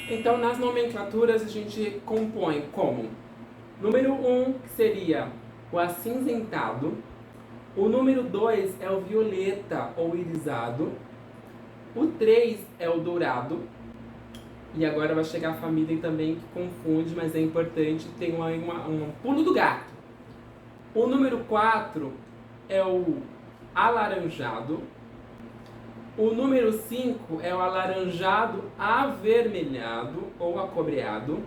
Então, nas nomenclaturas, a gente compõe como número 1, que seria o acinzentado. O número 2 é o violeta ou irisado. O 3 é o dourado. E agora vai chegar a família também que confunde, mas é importante, tem um pulo do gato. O número 4 é o alaranjado. O número 5 é o alaranjado avermelhado ou acobreado.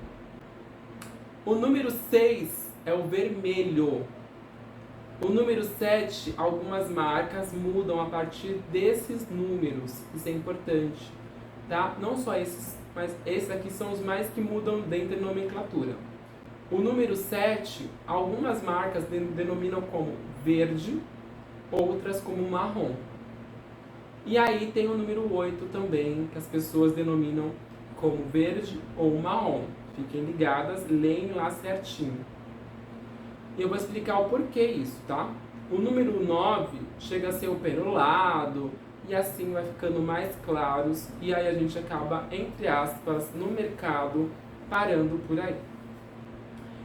O número 6 é o vermelho. O número 7, algumas marcas mudam a partir desses números. Isso é importante, tá? Não só esses, mas esses aqui são os mais que mudam dentro da nomenclatura. O número 7, algumas marcas denominam como verde, outras como marrom. E aí tem o número 8 também, que as pessoas denominam como verde ou marrom. Fiquem ligadas, leem lá certinho. E eu vou explicar o porquê isso, tá? O número 9 chega a ser o perolado, e assim vai ficando mais claros, e aí a gente acaba, entre aspas, no mercado, parando por aí.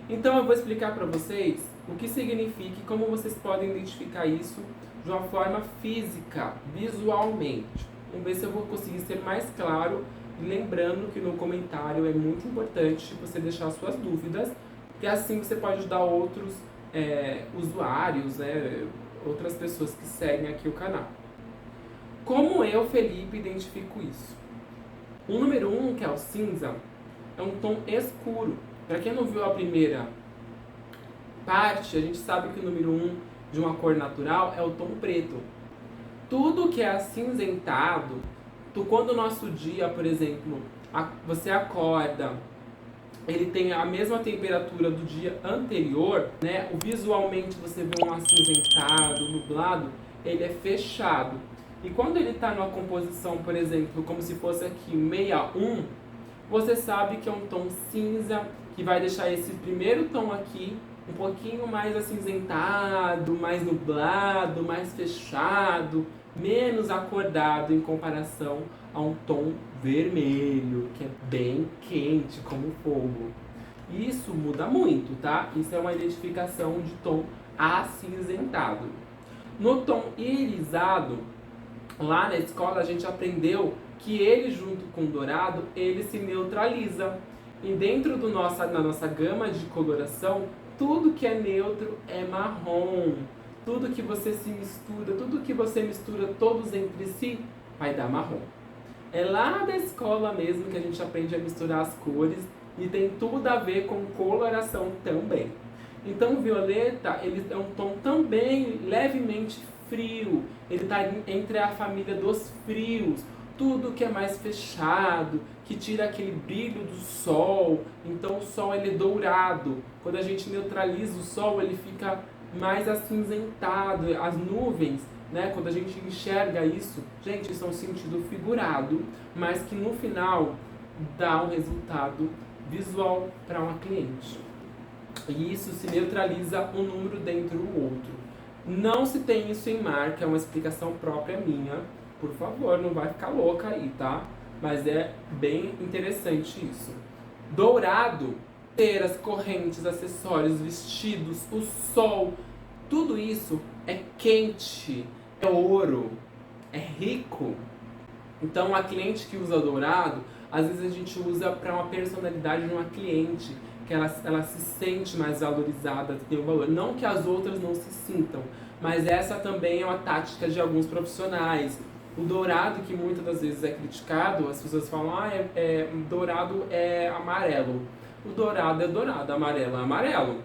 Então eu vou explicar para vocês o que significa e como vocês podem identificar isso de uma forma física, visualmente. Vamos ver se eu vou conseguir ser mais claro, lembrando que no comentário é muito importante você deixar suas dúvidas, porque assim você pode ajudar outros usuários, outras pessoas que seguem aqui o canal. Como eu, Felipe, identifico isso? O número 1, que é o cinza, é um tom escuro. Para quem não viu a primeira parte, a gente sabe que o número 1 de uma cor natural é o tom preto. Tudo que é acinzentado, quando o nosso dia, por exemplo, você acorda, ele tem a mesma temperatura do dia anterior, né? Visualmente você vê um acinzentado, nublado, ele é fechado. E quando ele está numa composição, por exemplo, como se fosse aqui 61, você sabe que é um tom cinza, que vai deixar esse primeiro tom aqui um pouquinho mais acinzentado, mais nublado, mais fechado, menos acordado em comparação a um tom vermelho, que é bem quente como fogo. Isso muda muito, tá? Isso é uma identificação de tom acinzentado. No tom irisado, lá na escola a gente aprendeu que ele junto com o dourado, ele se neutraliza. E dentro da nossa gama de coloração, tudo que é neutro é marrom. Tudo que você mistura todos entre si, vai dar marrom. É lá da escola mesmo que a gente aprende a misturar as cores e tem tudo a ver com coloração também. Então o violeta, ele é um tom também levemente frio. Ele está entre a família dos frios. Tudo que é mais fechado, que tira aquele brilho do sol. Então o sol ele é dourado. Quando a gente neutraliza o sol, ele fica mais acinzentado. As nuvens, né, quando a gente enxerga isso, gente, isso é um sentido figurado, mas que no final dá um resultado visual para uma cliente. E isso se neutraliza um número dentro do outro. Não se tem isso em marca, é uma explicação própria minha. Por favor, não vai ficar louca aí, tá? Mas é bem interessante isso. Dourado, pulseiras, correntes, acessórios, vestidos, o sol, tudo isso é quente, é ouro, é rico. Então, a cliente que usa dourado, às vezes a gente usa para uma personalidade de uma cliente, que ela se sente mais valorizada, tem um valor. Não que as outras não se sintam, mas essa também é uma tática de alguns profissionais. O dourado, que muitas das vezes é criticado, as pessoas falam, dourado é amarelo. O dourado é dourado, amarelo é amarelo.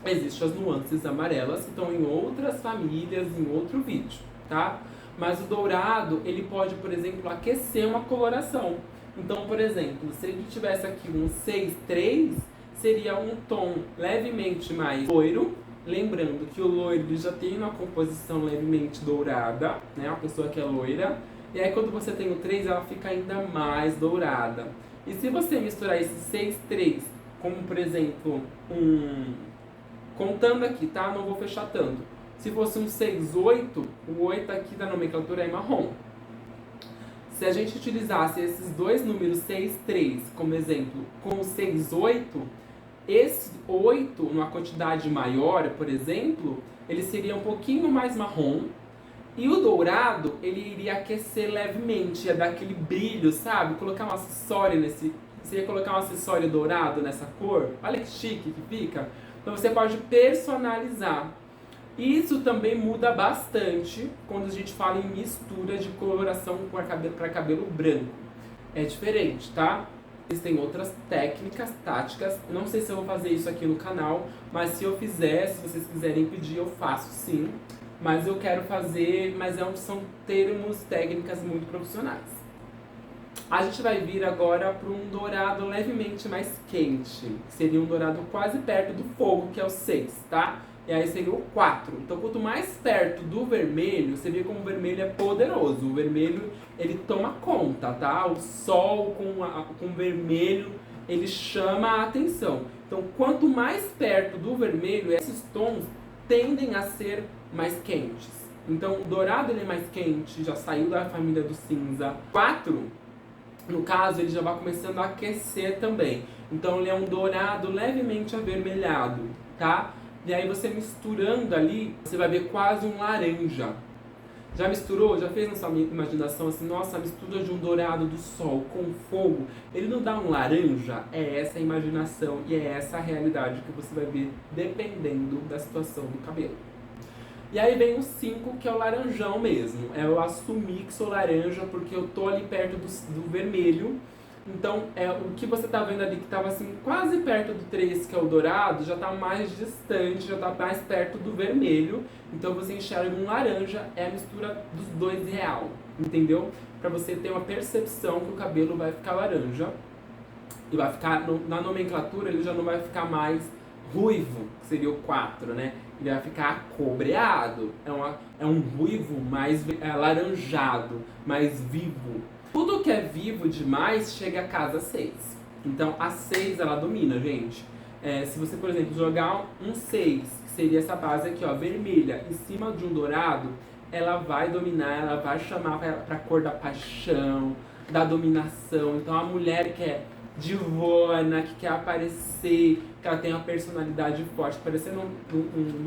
Existem as nuances amarelas que estão em outras famílias, em outro vídeo, tá? Mas o dourado, ele pode, por exemplo, aquecer uma coloração. Então, por exemplo, se ele tivesse aqui um 6-3, seria um tom levemente mais loiro. Lembrando que o loiro ele já tem uma composição levemente dourada, né? A pessoa que é loira. E aí quando você tem o 3, ela fica ainda mais dourada. E se você misturar esse 6-3, como por exemplo, contando aqui, tá? Não vou fechar tanto. Se fosse um 6-8, o 8 aqui da nomenclatura é marrom. Se a gente utilizasse esses dois números 6, 3 como exemplo, com o 6, 8, esse 8, numa quantidade maior, por exemplo, ele seria um pouquinho mais marrom. E o dourado, ele iria aquecer levemente, ia dar aquele brilho, sabe? Colocar um acessório nesse... Você ia colocar um acessório dourado nessa cor. Olha que chique que fica. Então você pode personalizar. Isso também muda bastante quando a gente fala em mistura de coloração para cabelo branco. É diferente, tá? Existem outras técnicas, táticas. Eu não sei se eu vou fazer isso aqui no canal, mas se eu fizer, se vocês quiserem pedir, eu faço sim. Mas eu quero fazer, mas são termos, técnicas muito profissionais. A gente vai vir agora para um dourado levemente mais quente, que seria um dourado quase perto do fogo, que é o 6, tá? E aí seria o 4. Então, quanto mais perto do vermelho, você vê como o vermelho é poderoso. O vermelho, ele toma conta, tá? O sol com vermelho, ele chama a atenção. Então, quanto mais perto do vermelho, esses tons tendem a ser mais quentes. Então, o dourado ele é mais quente, já saiu da família do cinza. 4, no caso, ele já vai começando a aquecer também. Então, ele é um dourado levemente avermelhado, tá? E aí, você misturando ali, você vai ver quase um laranja. Já misturou? Já fez na sua imaginação assim, nossa, a mistura de um dourado do sol com fogo, ele não dá um laranja? É essa a imaginação e é essa a realidade que você vai ver dependendo da situação do cabelo. E aí vem o 5, que é o laranjão mesmo. É eu assumir que sou laranja porque eu tô ali perto do vermelho. Então, o que você tá vendo ali que tava assim quase perto do 3, que é o dourado, já tá mais distante, já tá mais perto do vermelho. Então você enxerga um laranja, é a mistura dos dois real, entendeu? Pra você ter uma percepção que o cabelo vai ficar laranja. E vai ficar, na nomenclatura, ele já não vai ficar mais ruivo, que seria o 4, né? Ele vai ficar cobreado. É um ruivo mais alaranjado, mais vivo. Tudo que é vivo demais chega a casa 6. Então a 6 ela domina, gente. Se você, por exemplo, jogar um 6, que seria essa base aqui, ó, vermelha, em cima de um dourado, ela vai dominar, ela vai chamar pra cor da paixão, da dominação. Então a mulher que é divona, que quer aparecer, que ela tem uma personalidade forte, parecendo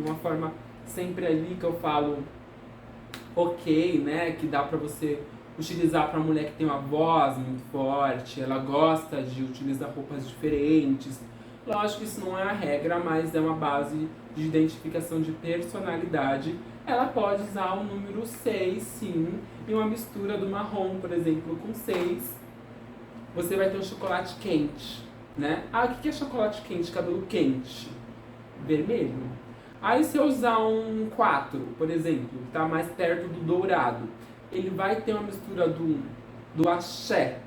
uma forma sempre ali que eu falo ok, né, que dá pra você utilizar para mulher que tem uma voz muito forte, ela gosta de utilizar roupas diferentes. Lógico que isso não é a regra, mas é uma base de identificação de personalidade. Ela pode usar o número 6, sim, e uma mistura do marrom, por exemplo, com 6. Você vai ter um chocolate quente, né? Ah, o que é chocolate quente? Cabelo quente. Vermelho. Aí se eu usar um 4, por exemplo, que está mais perto do dourado, ele vai ter uma mistura do axé,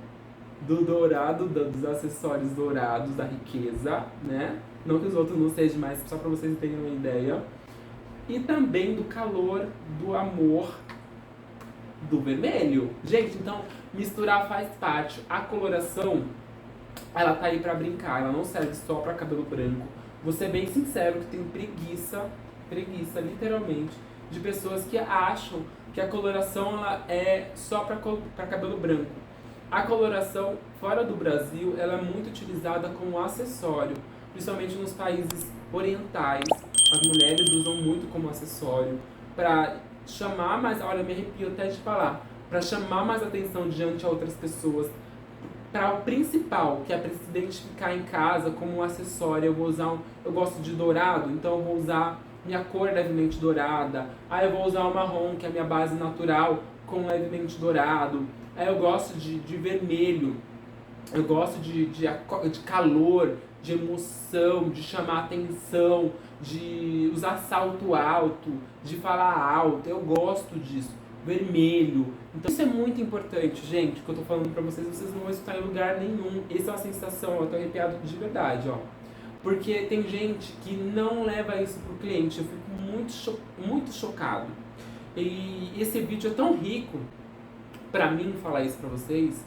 do dourado, dos acessórios dourados, da riqueza, né? Não que os outros não sejam, mas só para vocês terem uma ideia. E também do calor, do amor, do vermelho. Gente, então misturar faz parte. A coloração, ela tá aí para brincar, ela não serve só para cabelo branco. Vou ser bem sincero que tenho preguiça, literalmente, de pessoas que acham que a coloração ela é só para cabelo branco. A coloração fora do Brasil ela é muito utilizada como acessório, principalmente nos países orientais. As mulheres usam muito como acessório para chamar mais, olha, me arrepio até de falar, para chamar mais atenção diante a outras pessoas. Para o principal, que é para se identificar em casa como um acessório, eu gosto de dourado, então eu vou usar minha cor levemente dourada. Aí eu vou usar o marrom, que é a minha base natural, com levemente dourado. Aí eu gosto de vermelho. Eu gosto de calor, de emoção, de chamar atenção, de usar salto alto, de falar alto. Eu gosto disso. Vermelho. Então isso é muito importante, gente, que eu tô falando pra vocês não vão escutar em lugar nenhum. Essa é uma sensação, eu tô arrepiado de verdade, ó. Porque tem gente que não leva isso pro cliente. Eu fico muito chocado. E esse vídeo é tão rico pra mim falar isso pra vocês.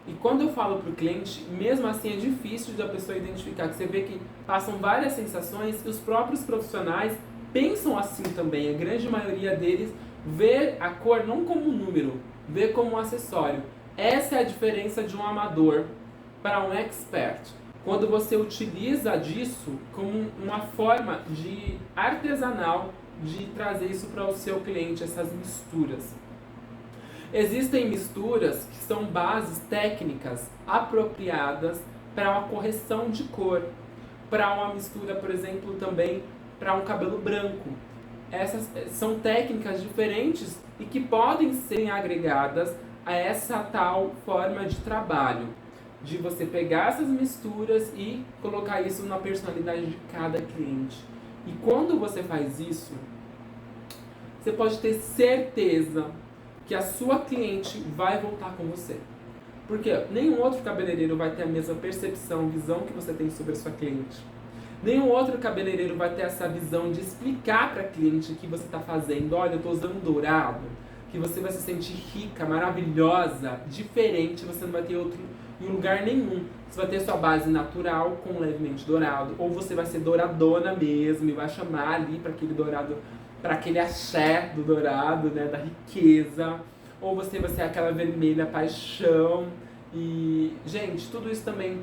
E quando eu falo pro cliente, mesmo assim é difícil da pessoa identificar. Que você vê que passam várias sensações e os próprios profissionais pensam assim também. A grande maioria deles vê a cor não como um número, vê como um acessório. Essa é a diferença de um amador para um expert. Quando você utiliza disso como uma forma de artesanal de trazer isso para o seu cliente, essas misturas. Existem misturas que são bases técnicas apropriadas para uma correção de cor, para uma mistura, por exemplo, também para um cabelo branco. Essas são técnicas diferentes e que podem ser agregadas a essa tal forma de trabalho, de você pegar essas misturas e colocar isso na personalidade de cada cliente. E quando você faz isso, você pode ter certeza que a sua cliente vai voltar com você. Porque nenhum outro cabeleireiro vai ter a mesma percepção, visão que você tem sobre a sua cliente. Nenhum outro cabeleireiro vai ter essa visão de explicar para a cliente o que você está fazendo. Olha, eu estou usando dourado, que você vai se sentir rica, maravilhosa, diferente, você não vai ter outro em lugar nenhum. Você vai ter sua base natural com levemente dourado, ou você vai ser douradona mesmo e vai chamar ali para aquele dourado, para aquele axé do dourado, né, da riqueza, ou você vai ser aquela vermelha paixão. E, gente, tudo isso também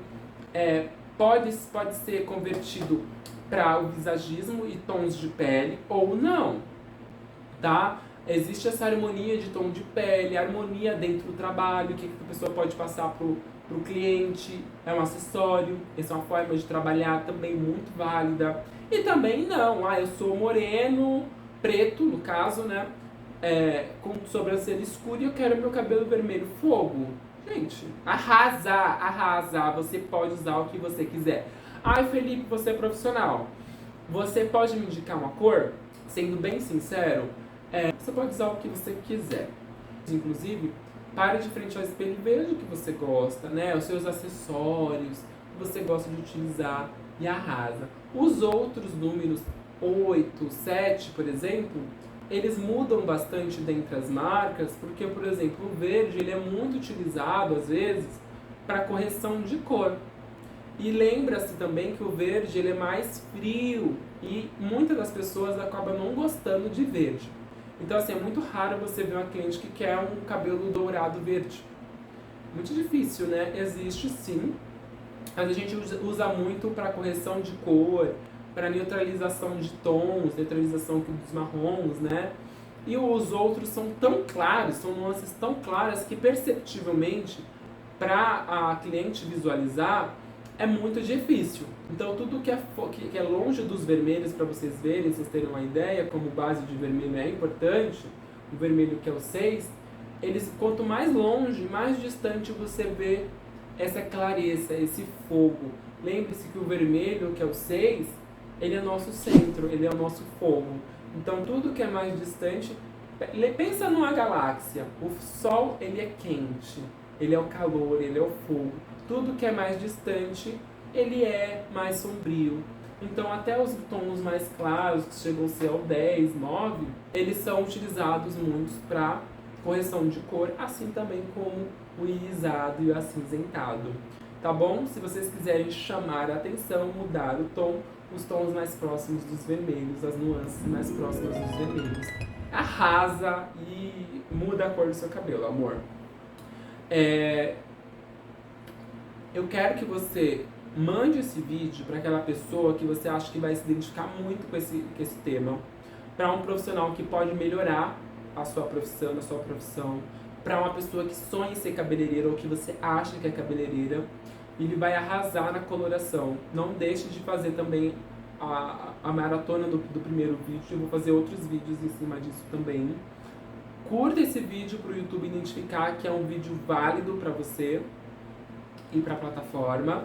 pode ser convertido para o visagismo e tons de pele, ou não, tá? Existe essa harmonia de tom de pele, harmonia dentro do trabalho, que a pessoa pode passar pro cliente, é um acessório, essa é uma forma de trabalhar também muito válida. E também não, eu sou moreno, preto, no caso, né, com sobrancelha escura e eu quero meu cabelo vermelho fogo. Gente, arrasa, você pode usar o que você quiser. Ai, Felipe, você é profissional, você pode me indicar uma cor? Sendo bem sincero, você pode usar o que você quiser. Inclusive, pare de frente ao espelho e veja o que você gosta, né? Os seus acessórios que você gosta de utilizar e arrasa. Os outros números 8, 7, por exemplo, eles mudam bastante dentre as marcas, porque, por exemplo, o verde ele é muito utilizado, às vezes, para correção de cor. E lembra-se também que o verde ele é mais frio e muitas das pessoas acabam não gostando de verde. Então, assim, é muito raro você ver uma cliente que quer um cabelo dourado verde. Muito difícil, né? Existe sim, mas a gente usa muito para correção de cor, para neutralização de tons, neutralização dos marrons, né? E os outros são tão claros, são nuances tão claras que perceptivelmente, para a cliente visualizar, é muito difícil. Então tudo que é longe dos vermelhos, para vocês verem, vocês terem uma ideia, como base de vermelho é importante, o vermelho que é o 6, quanto mais longe, mais distante você vê essa clareza, esse fogo. Lembre-se que o vermelho, que é o 6, ele é nosso centro, ele é o nosso fogo. Então tudo que é mais distante, pensa numa galáxia, o Sol ele é quente, ele é o calor, ele é o fogo. Tudo que é mais distante, ele é mais sombrio. Então até os tons mais claros, que chegam a ser ao 10, 9, eles são utilizados muito para correção de cor, assim também como o irisado e o acinzentado. Tá bom? Se vocês quiserem chamar a atenção, mudar o tom, os tons mais próximos dos vermelhos, as nuances mais próximas dos vermelhos. Arrasa e muda a cor do seu cabelo, amor. Eu quero que você mande esse vídeo para aquela pessoa que você acha que vai se identificar muito com esse tema, para um profissional que pode melhorar a sua profissão, para uma pessoa que sonha em ser cabeleireira ou que você acha que é cabeleireira, ele vai arrasar na coloração. Não deixe de fazer também a maratona do primeiro vídeo, eu vou fazer outros vídeos em cima disso também. Curta esse vídeo para o YouTube identificar que é um vídeo válido para você e para a plataforma,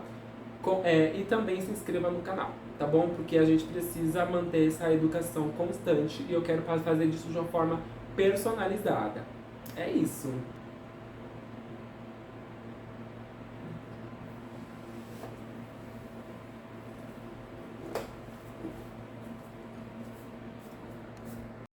e também se inscreva no canal, tá bom? Porque a gente precisa manter essa educação constante e eu quero fazer disso de uma forma personalizada. É isso.